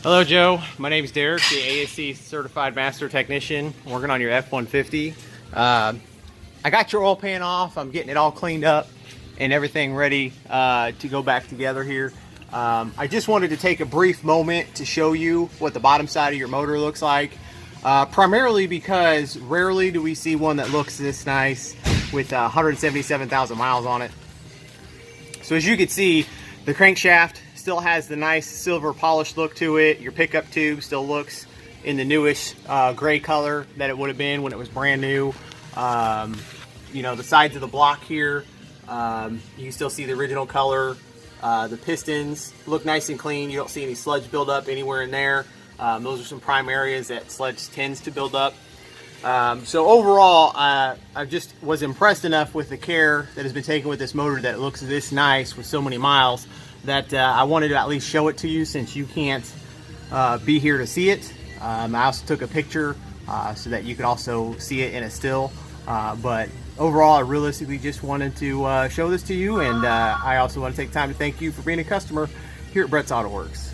Hello Joe, my name is Derek, the ASC Certified Master Technician working on your F-150. I got your oil pan off, I'm getting it all cleaned up and everything ready to go back together here. I just wanted to take a brief moment to show you what the bottom side of your motor looks like. Primarily because rarely do we see one that looks this nice with 177,000 miles on it. So as you can see, the crankshaft still has the nice silver polished look to it. Your pickup tube still looks in the newish gray color that it would have been when it was brand new. You know, the sides of the block here, you can still see the original color. The pistons look nice and clean. You don't see any sludge buildup anywhere in there. Those are some prime areas that sludge tends to build up. So overall, I just was impressed enough with the care that has been taken with this motor that it looks this nice with so many miles that I wanted to at least show it to you since you can't be here to see it. I also took a picture so that you could also see it in a still. But overall, I realistically just wanted to show this to you, and I also want to take time to thank you for being a customer here at Brett's Auto Works.